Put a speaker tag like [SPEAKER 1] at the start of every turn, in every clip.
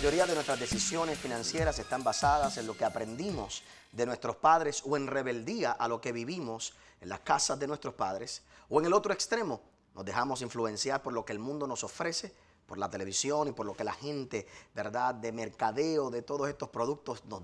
[SPEAKER 1] mayoría de nuestras decisiones financieras están basadas en lo que aprendimos de nuestros padres o en rebeldía a lo que vivimos en las casas de nuestros padres, o en el otro extremo, nos dejamos influenciar por lo que el mundo nos ofrece, por la televisión y por lo que la gente, ¿verdad?, de mercadeo, de todos estos productos nos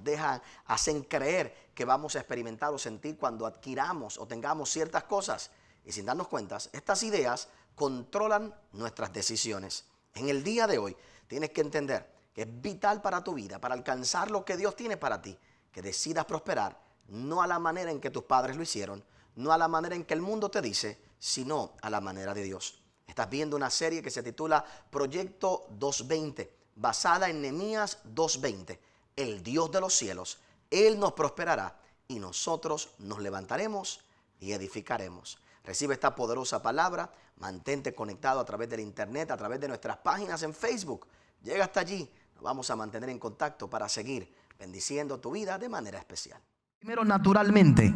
[SPEAKER 1] hacen creer que vamos a experimentar o sentir cuando adquiramos o tengamos ciertas cosas. Y sin darnos cuenta, estas ideas controlan nuestras decisiones. En el día de hoy tienes que entender que es vital para tu vida, para alcanzar lo que Dios tiene para ti, que decidas prosperar, no a la manera en que tus padres lo hicieron, no a la manera en que el mundo te dice, sino a la manera de Dios. Estás viendo una serie que se titula Proyecto 220, basada en Nehemías 2:20. El Dios de los cielos, Él nos prosperará y nosotros nos levantaremos y edificaremos. Recibe esta poderosa palabra, mantente conectado a través del internet, a través de nuestras páginas en Facebook. Llega hasta allí, nos vamos a mantener en contacto para seguir bendiciendo tu vida de manera especial.
[SPEAKER 2] Primero, naturalmente,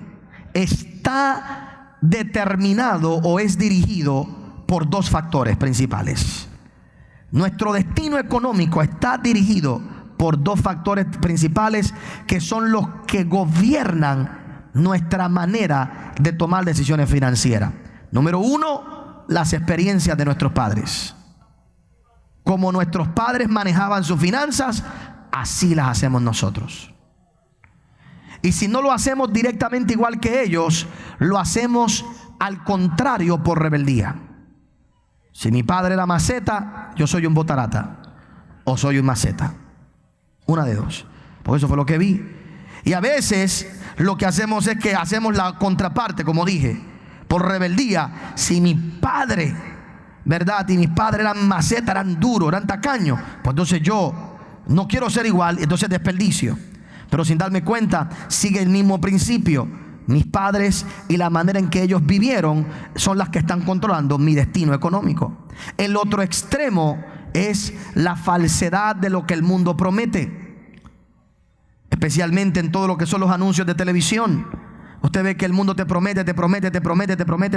[SPEAKER 2] está determinado o es dirigido por dos factores principales. Nuestro destino económico está dirigido por dos factores principales que son los que gobiernan nuestra manera de tomar decisiones financieras. Número uno, las experiencias de nuestros padres. Como nuestros padres manejaban sus finanzas, así las hacemos nosotros. Y si no lo hacemos directamente igual que ellos, lo hacemos al contrario por rebeldía. Si mi padre era maceta, yo soy un botarata o soy un maceta. Una de dos. Por eso fue lo que vi. Y a veces lo que hacemos es que hacemos la contraparte, como dije, por rebeldía. Si mi padre, ¿verdad?, y mis padres eran maceta, eran duros, eran tacaños, pues entonces yo no quiero ser igual, entonces desperdicio. Pero sin darme cuenta, sigue el mismo principio. Mis padres y la manera en que ellos vivieron son las que están controlando mi destino económico. El otro extremo es la falsedad de lo que el mundo promete, especialmente en todo lo que son los anuncios de televisión. Usted ve que el mundo te promete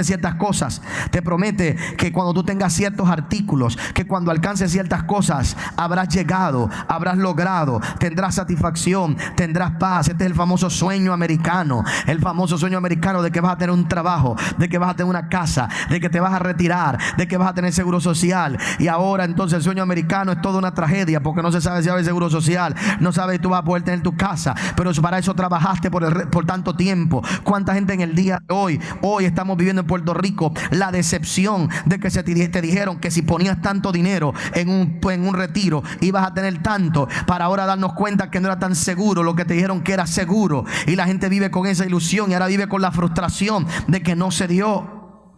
[SPEAKER 2] ciertas cosas. Te promete que cuando tú tengas ciertos artículos, que cuando alcances ciertas cosas, habrás llegado, habrás logrado, tendrás satisfacción, tendrás paz. Este es el famoso sueño americano. El famoso sueño americano de que vas a tener un trabajo, de que vas a tener una casa, de que te vas a retirar, de que vas a tener seguro social. Y ahora entonces el sueño americano es toda una tragedia, porque no se sabe si va a haber seguro social, no sabes si tú vas a poder tener tu casa, pero para eso trabajaste por tanto tiempo. ¿Cuánta gente en el día de hoy estamos viviendo en Puerto Rico la decepción de que te dijeron que si ponías tanto dinero en un retiro ibas a tener tanto, para ahora darnos cuenta que no era tan seguro lo que te dijeron que era seguro, y la gente vive con esa ilusión y ahora vive con la frustración de que no se dio?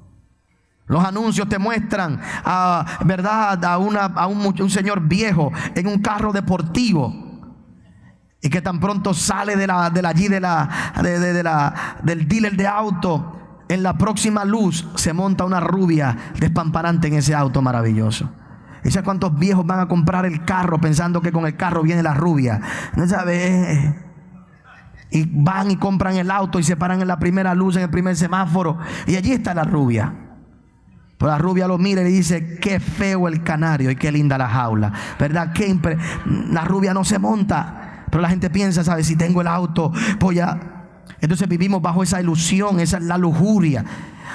[SPEAKER 2] Los anuncios te muestran ¿verdad?, a un señor viejo en un carro deportivo, y que tan pronto sale del dealer de auto, en la próxima luz se monta una rubia despamparante en ese auto maravilloso. ¿Y sabes cuántos viejos van a comprar el carro pensando que con el carro viene la rubia? ¿No sabes? Y van y compran el auto y se paran en la primera luz, en el primer semáforo, y allí está la rubia. Pero la rubia lo mira y le dice: qué feo el canario y qué linda la jaula, ¿verdad? La rubia no se monta. Pero la gente piensa, ¿sabes? Si tengo el auto, voy a... Entonces vivimos bajo esa ilusión, esa es la lujuria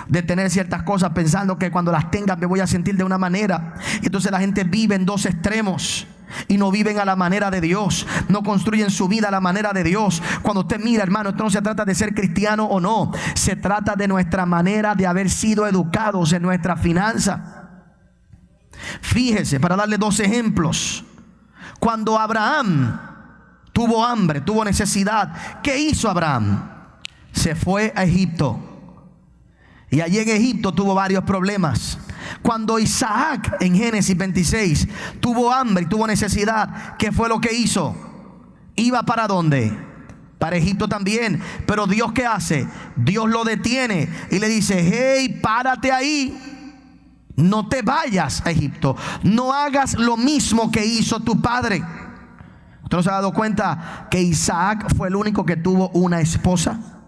[SPEAKER 2] de tener ciertas cosas, pensando que cuando las tenga me voy a sentir de una manera. Entonces la gente vive en dos extremos y no viven a la manera de Dios, no construyen su vida a la manera de Dios. Cuando usted mira, hermano, esto no se trata de ser cristiano o no, se trata de nuestra manera de haber sido educados en nuestra finanza. Fíjese, para darle dos ejemplos. Cuando Abraham tuvo hambre, tuvo necesidad, ¿qué hizo Abraham? Se fue a Egipto. Y allí en Egipto tuvo varios problemas. Cuando Isaac, en Génesis 26, tuvo hambre y tuvo necesidad, ¿qué fue lo que hizo? ¿Iba para dónde? Para Egipto también. Pero Dios, ¿qué hace? Dios lo detiene y le dice: hey, párate ahí. No te vayas a Egipto. No hagas lo mismo que hizo tu padre. ¿Usted no se ha dado cuenta que Isaac fue el único que tuvo una esposa?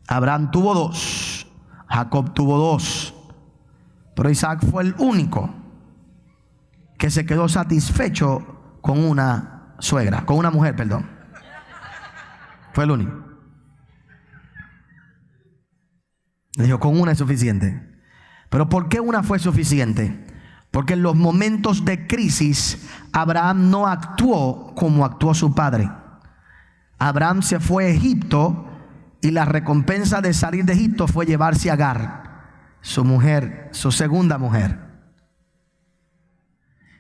[SPEAKER 2] Abraham tuvo dos, Jacob tuvo dos, pero Isaac fue el único que se quedó satisfecho con una suegra, con una mujer, perdón. Fue el único. Le dijo, con una es suficiente. Pero ¿por qué una fue suficiente? Porque en los momentos de crisis Abraham no actuó como actuó su padre. Abraham se fue a Egipto y la recompensa de salir de Egipto fue llevarse a Agar, su mujer, su segunda mujer.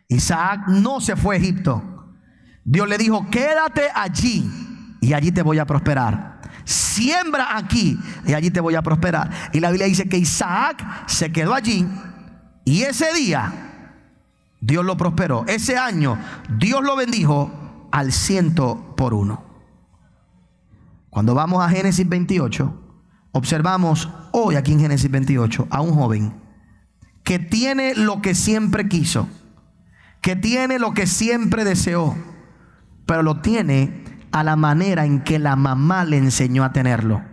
[SPEAKER 2] Isaac no se fue a Egipto. Dios le dijo, quédate allí y allí te voy a prosperar. Siembra aquí y allí te voy a prosperar. Y la Biblia dice que Isaac se quedó allí y ese día Dios lo prosperó. Ese año Dios lo bendijo al 100%. Cuando vamos a Génesis 28, observamos hoy aquí en Génesis 28 a un joven que tiene lo que siempre quiso, que tiene lo que siempre deseó, pero lo tiene a la manera en que la mamá le enseñó a tenerlo.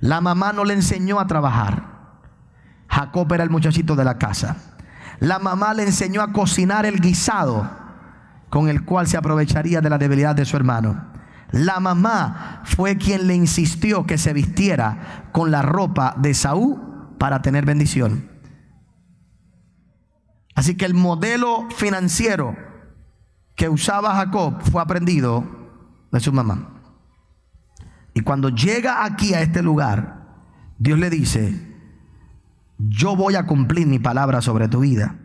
[SPEAKER 2] La mamá no le enseñó a trabajar. Jacob era el muchachito de la casa. La mamá le enseñó a cocinar el guisado con el cual se aprovecharía de la debilidad de su hermano. La mamá fue quien le insistió que se vistiera con la ropa de Esaú para tener bendición. Así que el modelo financiero que usaba Jacob fue aprendido de su mamá. Y cuando llega aquí a este lugar, Dios le dice, yo voy a cumplir mi palabra sobre tu vida,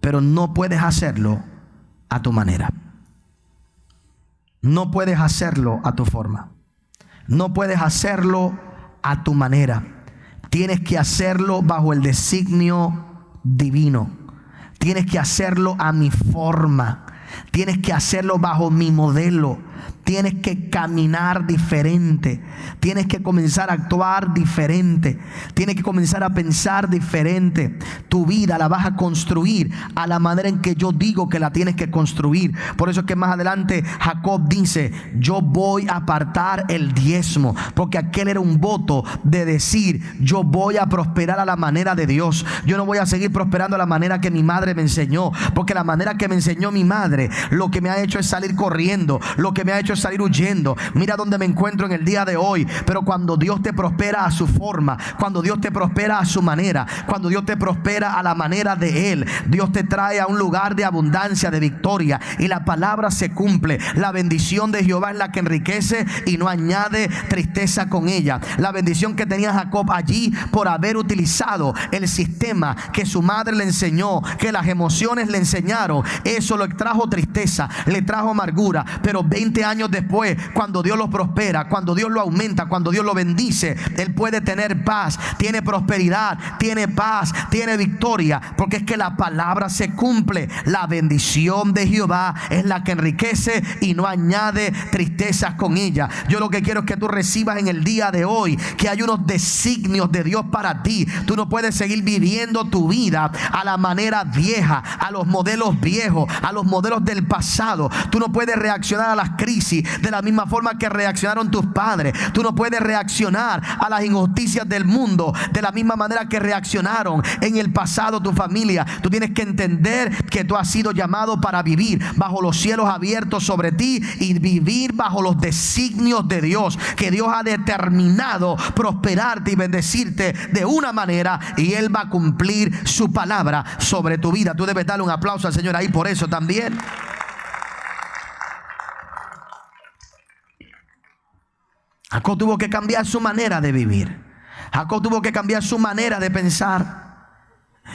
[SPEAKER 2] pero no puedes hacerlo a tu manera. No puedes hacerlo a tu forma. No puedes hacerlo a tu manera. Tienes que hacerlo bajo el designio divino. Tienes que hacerlo a mi forma. Tienes que hacerlo bajo mi modelo. Tienes que caminar diferente. Tienes que comenzar a actuar diferente. Tienes que comenzar a pensar diferente. Tu vida la vas a construir a la manera en que yo digo que la tienes que construir. Por eso es que más adelante Jacob dice, yo voy a apartar el diezmo. Porque aquel era un voto de decir, yo voy a prosperar a la manera de Dios. Yo no voy a seguir prosperando a la manera que mi madre me enseñó. Porque la manera que me enseñó mi madre, lo que me ha hecho es salir corriendo. Lo que me ha hecho es salir huyendo. Mira dónde me encuentro en el día de hoy. Pero cuando Dios te prospera a su forma, cuando Dios te prospera a su manera, cuando Dios te prospera a la manera de Él, Dios te trae a un lugar de abundancia, de victoria, y la palabra se cumple. La bendición de Jehová es la que enriquece y no añade tristeza con ella. La bendición que tenía Jacob allí por haber utilizado el sistema que su madre le enseñó, que las emociones le enseñaron, eso le trajo tristeza, le trajo amargura. Pero 20 años después, cuando Dios lo prospera, cuando Dios lo aumenta, cuando Dios lo bendice, él puede tener paz, tiene prosperidad, tiene paz, tiene victoria, porque es que la palabra se cumple. La bendición de Jehová es la que enriquece y no añade tristezas con ella. Yo lo que quiero es que tú recibas en el día de hoy que hay unos designios de Dios para ti. Tú no puedes seguir viviendo tu vida a la manera vieja, a los modelos viejos, a los modelos del pasado. Tú no puedes reaccionar a las crisis de la misma forma que reaccionaron tus padres. Tú no puedes reaccionar a las injusticias del mundo de la misma manera que reaccionaron en el pasado tu familia. Tú tienes que entender que tú has sido llamado para vivir bajo los cielos abiertos sobre ti y vivir bajo los designios de Dios, que Dios ha determinado prosperarte y bendecirte de una manera, y Él va a cumplir su palabra sobre tu vida. Tú debes darle un aplauso al Señor ahí por eso también. Jacob tuvo que cambiar su manera de vivir. Jacob tuvo que cambiar su manera de pensar.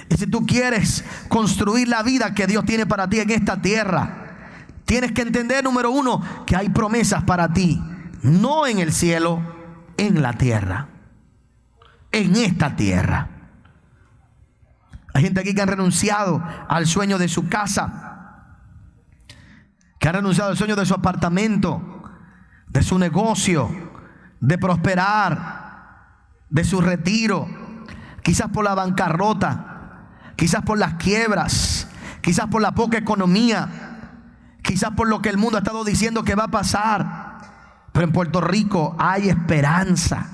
[SPEAKER 2] Y si tú quieres construir la vida que Dios tiene para ti en esta tierra, tienes que entender, número uno, que hay promesas para ti, no en el cielo, en la tierra, en esta tierra. Hay gente aquí que ha renunciado al sueño de su casa, que ha renunciado al sueño de su apartamento, de su negocio, de prosperar, de su retiro, quizás por la bancarrota, quizás por las quiebras, quizás por la poca economía, quizás por lo que el mundo ha estado diciendo que va a pasar. Pero en Puerto Rico hay esperanza.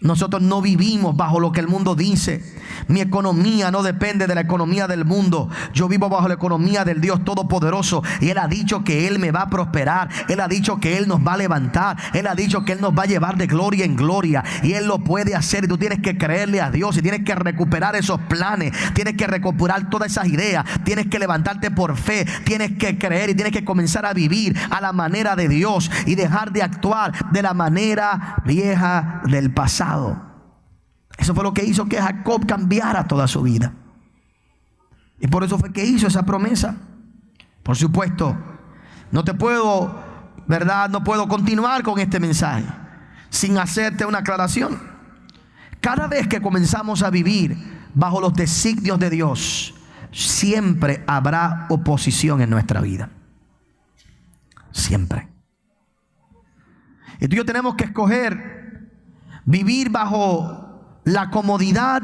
[SPEAKER 2] Nosotros no vivimos bajo lo que el mundo dice. Mi economía no depende de la economía del mundo. Yo vivo bajo la economía del Dios Todopoderoso. Y Él ha dicho que Él me va a prosperar. Él ha dicho que Él nos va a levantar. Él ha dicho que Él nos va a llevar de gloria en gloria. Y Él lo puede hacer. Y tú tienes que creerle a Dios. Y tienes que recuperar esos planes. Tienes que recuperar todas esas ideas. Tienes que levantarte por fe. Tienes que creer y tienes que comenzar a vivir a la manera de Dios. Y dejar de actuar de la manera vieja del pasado. Eso fue lo que hizo que Jacob cambiara toda su vida. Y por eso fue que hizo esa promesa. Por supuesto, no puedo continuar con este mensaje sin hacerte una aclaración. Cada vez que comenzamos a vivir bajo los designios de Dios, siempre habrá oposición en nuestra vida. Siempre. Y tú y yo tenemos que escoger vivir bajo la comodidad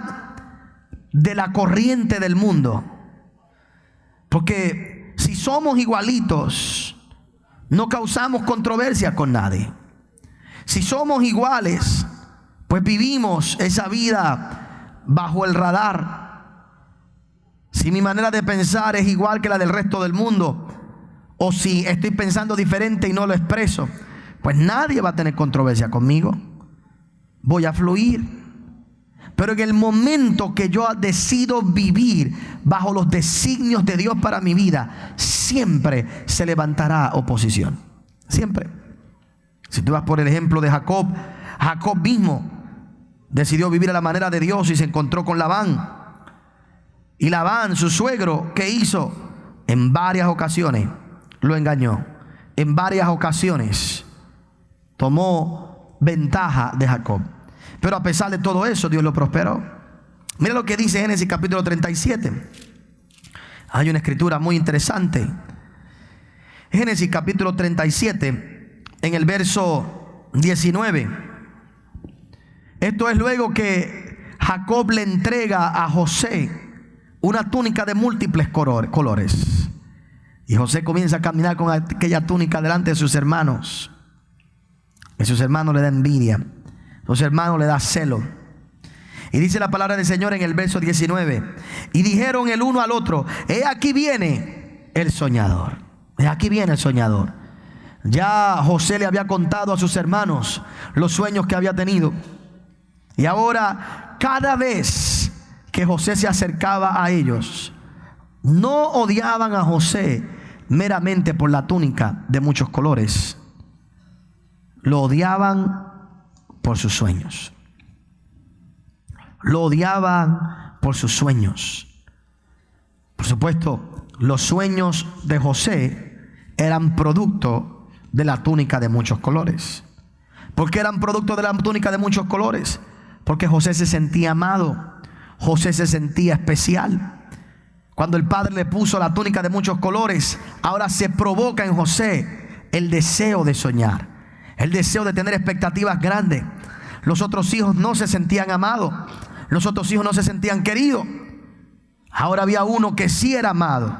[SPEAKER 2] de la corriente del mundo. Porque si somos igualitos, no causamos controversia con nadie. Si somos iguales, pues vivimos esa vida bajo el radar. Si mi manera de pensar es igual que la del resto del mundo, o si estoy pensando diferente y no lo expreso, pues nadie va a tener controversia conmigo. Voy a fluir. Pero en el momento que yo decido vivir bajo los designios de Dios para mi vida, siempre se levantará oposición. Siempre. Si tú vas por el ejemplo de Jacob, Jacob mismo decidió vivir a la manera de Dios y se encontró con Labán. Y Labán, su suegro, ¿qué hizo? En varias ocasiones lo engañó. En varias ocasiones tomó ventaja de Jacob. Pero a pesar de todo eso, Dios lo prosperó. Mira lo que dice Génesis capítulo 37. Hay una escritura muy interesante. Génesis capítulo 37, en el verso 19. Esto es luego que Jacob le entrega a José una túnica de múltiples colores. Y José comienza a caminar con aquella túnica delante de sus hermanos. Y sus hermanos le dan envidia. Los hermanos le da celo. Y dice la palabra del Señor en el verso 19. Y dijeron el uno al otro: he aquí viene el soñador. He aquí viene el soñador. Ya José le había contado a sus hermanos los sueños que había tenido. Y ahora, cada vez que José se acercaba a ellos, no odiaban a José meramente por la túnica de muchos colores. Lo odiaban por sus sueños. Lo odiaban por sus sueños. Por supuesto, los sueños de José eran producto de la túnica de muchos colores. ¿Por qué eran producto de la túnica de muchos colores? Porque José se sentía amado. José se sentía especial. Cuando el padre le puso la túnica de muchos colores, ahora se provoca en José el deseo de soñar, el deseo de tener expectativas grandes. Los otros hijos no se sentían amados. Los otros hijos no se sentían queridos. Ahora había uno que sí era amado,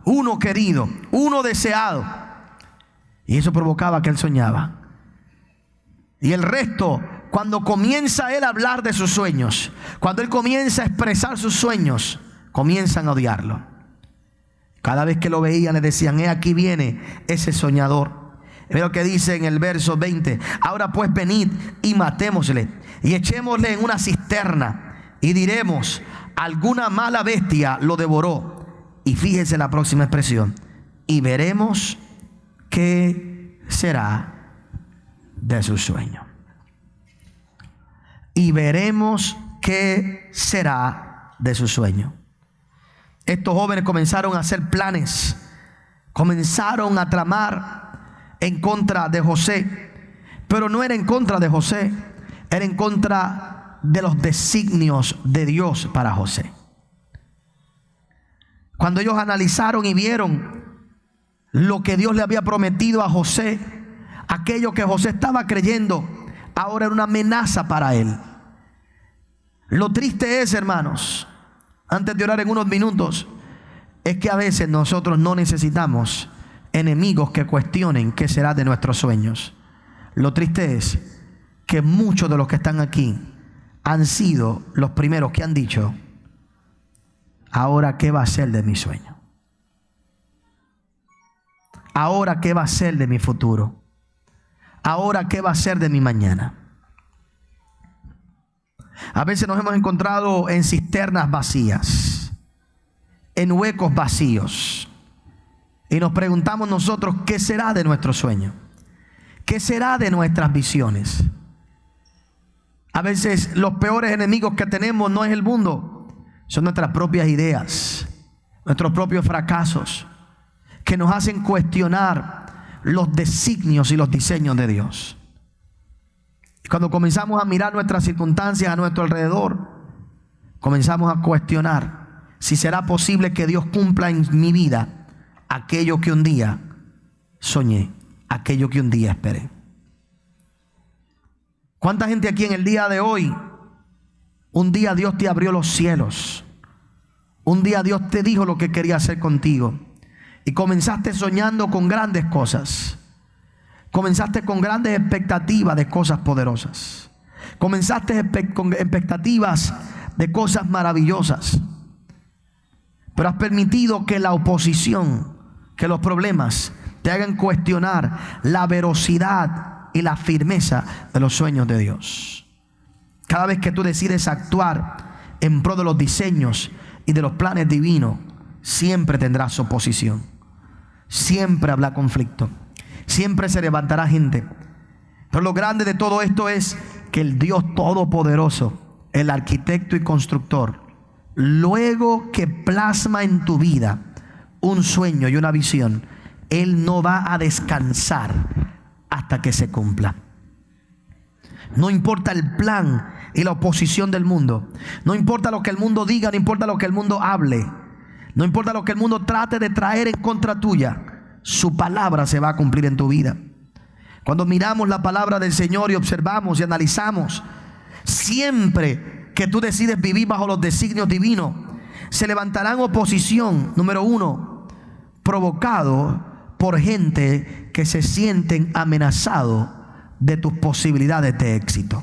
[SPEAKER 2] uno querido, uno deseado. Y eso provocaba que él soñaba. Y el resto, cuando comienza él a hablar de sus sueños, cuando él comienza a expresar sus sueños, comienzan a odiarlo. Cada vez que lo veían le decían: he aquí viene ese soñador. Ve lo que dice en el verso 20. Ahora pues venid y matémosle y echémosle en una cisterna y diremos: alguna mala bestia lo devoró. Y fíjense la próxima expresión: y veremos qué será de su sueño. Y veremos qué será de su sueño. Estos jóvenes comenzaron a hacer planes, comenzaron a tramar en contra de José, pero no era en contra de José, era en contra de los designios de Dios para José. Cuando ellos analizaron y vieron lo que Dios le había prometido a José, aquello que José estaba creyendo ahora era una amenaza para él. Lo triste es, hermanos, antes de orar en unos minutos, es que a veces nosotros no necesitamos enemigos que cuestionen qué será de nuestros sueños. Lo triste es que muchos de los que están aquí han sido los primeros que han dicho: ahora qué va a ser de mi sueño, ahora qué va a ser de mi futuro, ahora qué va a ser de mi mañana. A veces nos hemos encontrado en cisternas vacías, en huecos vacíos, y nos preguntamos nosotros: ¿qué será de nuestro sueño? ¿Qué será de nuestras visiones? A veces los peores enemigos que tenemos no es el mundo, son nuestras propias ideas, nuestros propios fracasos, que nos hacen cuestionar los designios y los diseños de Dios. Y cuando comenzamos a mirar nuestras circunstancias a nuestro alrededor, comenzamos a cuestionar si será posible que Dios cumpla en mi vida aquello que un día soñé, aquello que un día esperé. ¿Cuánta gente aquí en el día de hoy, un día Dios te abrió los cielos, un día Dios te dijo lo que quería hacer contigo, y comenzaste soñando con grandes cosas, comenzaste con grandes expectativas de cosas poderosas, comenzaste con expectativas de cosas maravillosas, pero has permitido que la oposición, que los problemas te hagan cuestionar la veracidad y la firmeza de los sueños de Dios? Cada vez que tú decides actuar en pro de los diseños y de los planes divinos, siempre tendrás oposición, siempre habrá conflicto, siempre se levantará gente. Pero lo grande de todo esto es que el Dios Todopoderoso, el arquitecto y constructor, luego que plasma en tu vida un sueño y una visión, Él no va a descansar hasta que se cumpla. No importa el plan y la oposición del mundo, no importa lo que el mundo diga, no importa lo que el mundo hable, no importa lo que el mundo trate de traer en contra tuya, su palabra se va a cumplir en tu vida. Cuando miramos la palabra del Señor y observamos y analizamos, siempre que tú decides vivir bajo los designios divinos, se levantarán oposición, número uno, provocado por gente que se sienten amenazados de tus posibilidades de éxito.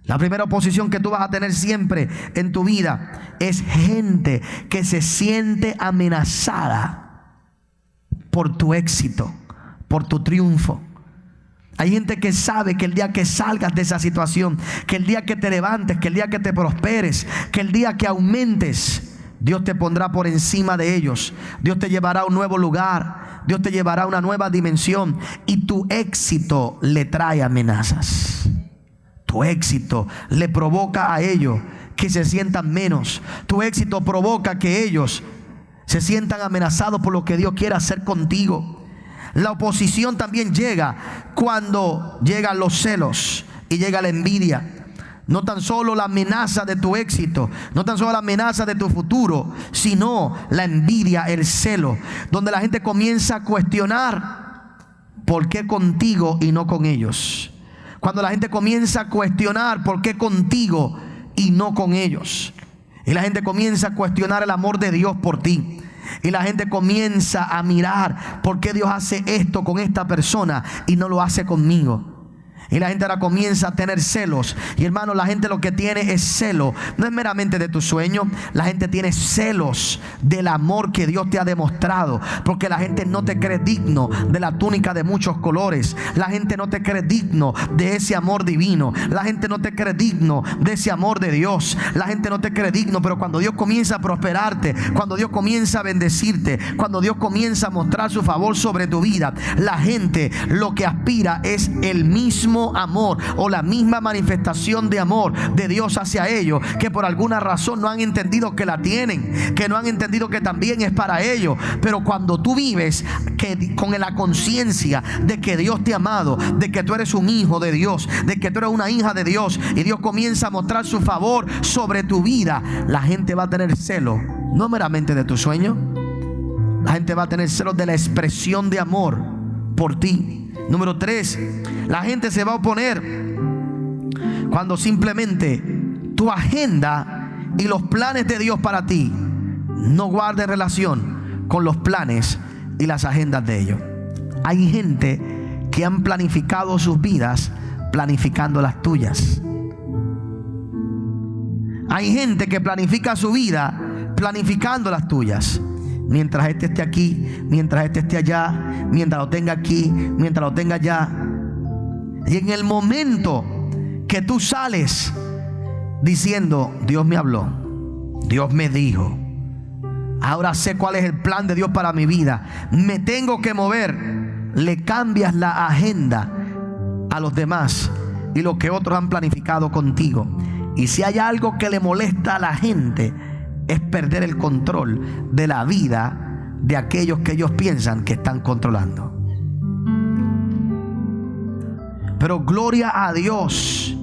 [SPEAKER 2] La primera oposición que tú vas a tener siempre en tu vida es gente que se siente amenazada por tu éxito, por tu triunfo. Hay gente que sabe que el día que salgas de esa situación, que el día que te levantes, que el día que te prosperes, que el día que aumentes, Dios te pondrá por encima de ellos. Dios te llevará a un nuevo lugar, Dios te llevará a una nueva dimensión, y tu éxito le trae amenazas. Tu éxito le provoca a ellos que se sientan menos. Tu éxito provoca que ellos se sientan amenazados por lo que Dios quiere hacer contigo. La oposición también llega cuando llegan los celos y llega la envidia. No tan solo la amenaza de tu éxito, no tan solo la amenaza de tu futuro, sino la envidia, el celo, donde la gente comienza a cuestionar por qué contigo y no con ellos. Cuando la gente comienza a cuestionar por qué contigo y no con ellos. Y la gente comienza a cuestionar el amor de Dios por ti. Y la gente comienza a mirar por qué Dios hace esto con esta persona y no lo hace conmigo. Y la gente ahora comienza a tener celos. Y hermano, la gente lo que tiene es celo. No es meramente de tu sueño. La gente tiene celos del amor que Dios te ha demostrado. Porque la gente no te cree digno de la túnica de muchos colores. La gente no te cree digno de ese amor divino. La gente no te cree digno de ese amor de Dios. La gente no te cree digno. Pero cuando Dios comienza a prosperarte, cuando Dios comienza a bendecirte, cuando Dios comienza a mostrar su favor sobre tu vida, la gente lo que aspira es el mismo amor o la misma manifestación de amor de Dios hacia ellos, que por alguna razón no han entendido que la tienen, que no han entendido que también es para ellos. Pero cuando tú vives con la conciencia de que Dios te ha amado, de que tú eres un hijo de Dios, de que tú eres una hija de Dios, y Dios comienza a mostrar su favor sobre tu vida, la gente va a tener celo, no meramente de tu sueño. La gente va a tener celos de la expresión de amor por ti. Número 3, la gente se va a oponer cuando simplemente tu agenda y los planes de Dios para ti no guarden relación con los planes y las agendas de ellos. Hay gente que han planificado sus vidas planificando las tuyas. Hay gente que planifica su vida planificando las tuyas. Mientras este esté aquí, mientras este esté allá, mientras lo tenga aquí, mientras lo tenga allá. Y en el momento que tú sales diciendo: Dios me habló, Dios me dijo, ahora sé cuál es el plan de Dios para mi vida, me tengo que mover, le cambias la agenda a los demás y lo que otros han planificado contigo. Y si hay algo que le molesta a la gente, es perder el control de la vida de aquellos que ellos piensan que están controlando. Pero gloria a Dios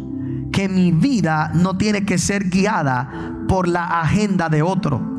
[SPEAKER 2] que mi vida no tiene que ser guiada por la agenda de otro.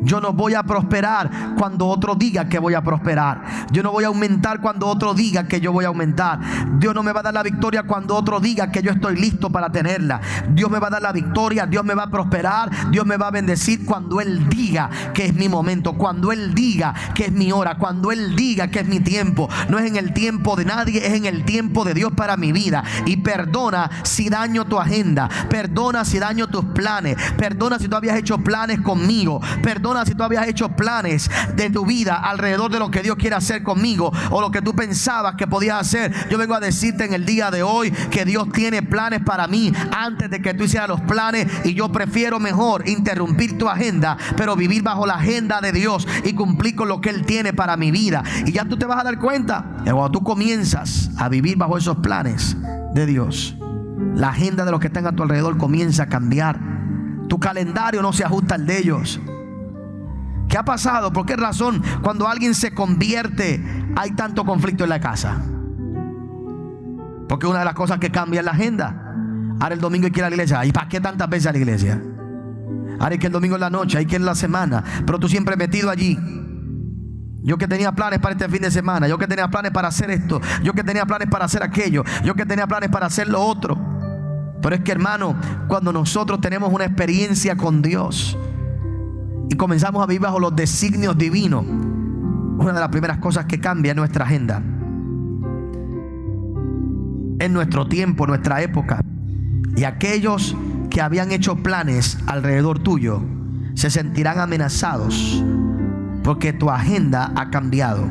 [SPEAKER 2] Yo no voy a prosperar cuando otro diga que voy a prosperar. Yo no voy a aumentar cuando otro diga que yo voy a aumentar. Dios no me va a dar la victoria cuando otro diga que yo estoy listo para tenerla. Dios me va a dar la victoria, Dios me va a prosperar, Dios me va a bendecir cuando Él diga que es mi momento, cuando Él diga que es mi hora, cuando Él diga que es mi tiempo. No es en el tiempo de nadie, es en el tiempo de Dios para mi vida. Y perdona si daño tu agenda, perdona si daño tus planes, perdona si tú habías hecho planes conmigo, perdona si tú habías hecho planes de tu vida alrededor de lo que Dios quiere hacer conmigo o lo que tú pensabas que podías hacer. Yo vengo a decirte en el día de hoy que Dios tiene planes para mí antes de que tú hicieras los planes, y yo prefiero mejor interrumpir tu agenda, pero vivir bajo la agenda de Dios y cumplir con lo que Él tiene para mi vida. Y ya tú te vas a dar cuenta que cuando tú comienzas a vivir bajo esos planes de Dios, la agenda de los que están a tu alrededor comienza a cambiar. Tu calendario no se ajusta al de ellos. ¿Qué ha pasado? ¿Por qué razón cuando alguien se convierte hay tanto conflicto en la casa? Porque una de las cosas que cambia es la agenda. Ahora el domingo hay que ir a la iglesia. ¿Y para qué tantas veces a la iglesia? Ahora hay que el domingo en la noche, hay que ir en la semana. Pero tú siempre metido allí. Yo que tenía planes para este fin de semana, yo que tenía planes para hacer esto, yo que tenía planes para hacer aquello, yo que tenía planes para hacer lo otro. Pero es que, hermano, cuando nosotros tenemos una experiencia con Dios y comenzamos a vivir bajo los designios divinos, una de las primeras cosas que cambia es nuestra agenda, en nuestro tiempo, nuestra época. Y aquellos que habían hecho planes alrededor tuyo se sentirán amenazados porque tu agenda ha cambiado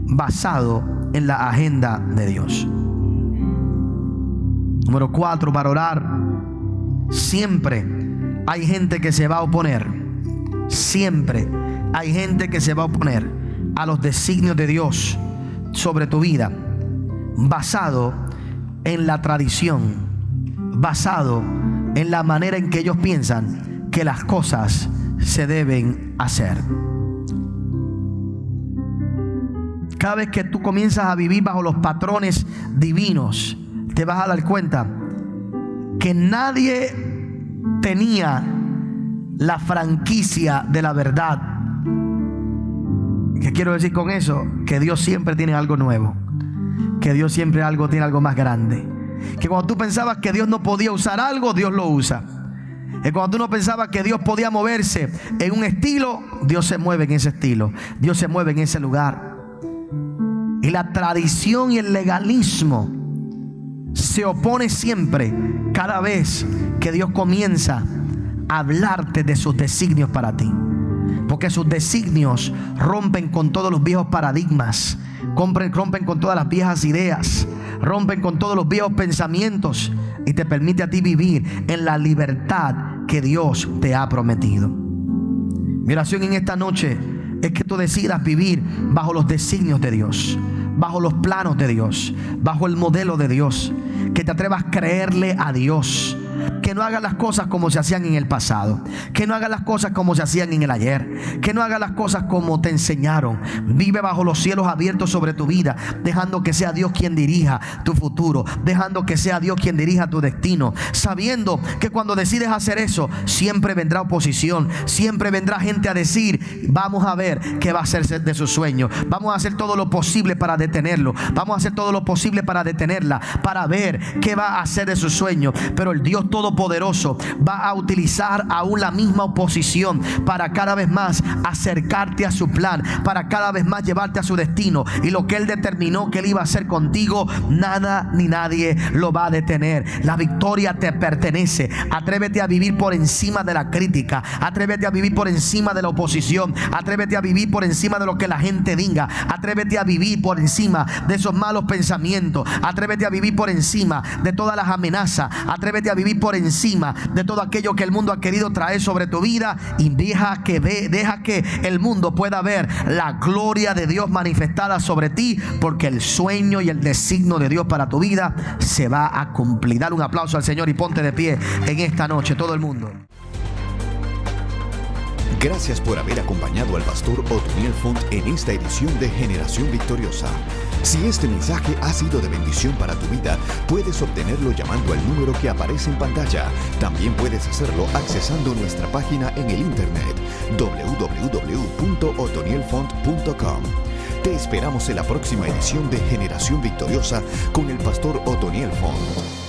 [SPEAKER 2] basado en la agenda de Dios. Número 4, para orar, siempre hay gente que se va a oponer. Siempre hay gente que se va a oponer a los designios de Dios sobre tu vida, basado en la tradición, basado en la manera en que ellos piensan que las cosas se deben hacer. Cada vez que tú comienzas a vivir bajo los patrones divinos, te vas a dar cuenta que nadie tenía la franquicia de la verdad. ¿Qué quiero decir con eso? Que Dios siempre tiene algo nuevo, que Dios siempre tiene algo más grande. Que cuando tú pensabas que Dios no podía usar algo, Dios lo usa. Que cuando tú no pensabas que Dios podía moverse en un estilo, Dios se mueve en ese estilo, Dios se mueve en ese lugar. Y la tradición y el legalismo se opone siempre cada vez que Dios comienza a hablarte de sus designios para ti. Porque sus designios rompen con todos los viejos paradigmas, rompen con todas las viejas ideas, rompen con todos los viejos pensamientos y te permite a ti vivir en la libertad que Dios te ha prometido. Mi oración en esta noche es que tú decidas vivir bajo los designios de Dios, bajo los planos de Dios, bajo el modelo de Dios. Que te atrevas a creerle a Dios. Que no hagas las cosas como se hacían en el pasado, que no hagas las cosas como se hacían en el ayer, que no hagas las cosas como te enseñaron. Vive bajo los cielos abiertos sobre tu vida, dejando que sea Dios quien dirija tu futuro, dejando que sea Dios quien dirija tu destino, sabiendo que cuando decides hacer eso, siempre vendrá oposición, siempre vendrá gente a decir: vamos a ver qué va a hacer de su sueño, vamos a hacer todo lo posible para detenerlo, vamos a hacer todo lo posible para detenerla, para ver qué va a hacer de su sueño. Pero el Dios Dios Todopoderoso va a utilizar aún la misma oposición para cada vez más acercarte a su plan, para cada vez más llevarte a su destino. Y lo que Él determinó que Él iba a hacer contigo, nada ni nadie lo va a detener. La victoria te pertenece. Atrévete a vivir por encima de la crítica. Atrévete a vivir por encima de la oposición. Atrévete a vivir por encima de lo que la gente diga. Atrévete a vivir por encima de esos malos pensamientos. Atrévete a vivir por encima de todas las amenazas. Atrévete a vivir por encima de todo aquello que el mundo ha querido traer sobre tu vida, y deja que el mundo pueda ver la gloria de Dios manifestada sobre ti, porque el sueño y el designio de Dios para tu vida se va a cumplir. Dale un aplauso al Señor y ponte de pie en esta noche, todo el mundo.
[SPEAKER 3] Gracias por haber acompañado al pastor Otoniel Font en esta edición de Generación Victoriosa. Si este mensaje ha sido de bendición para tu vida, puedes obtenerlo llamando al número que aparece en pantalla. También puedes hacerlo accesando nuestra página en el internet www.otonielfont.com. Te esperamos en la próxima edición de Generación Victoriosa con el pastor Otoniel Font.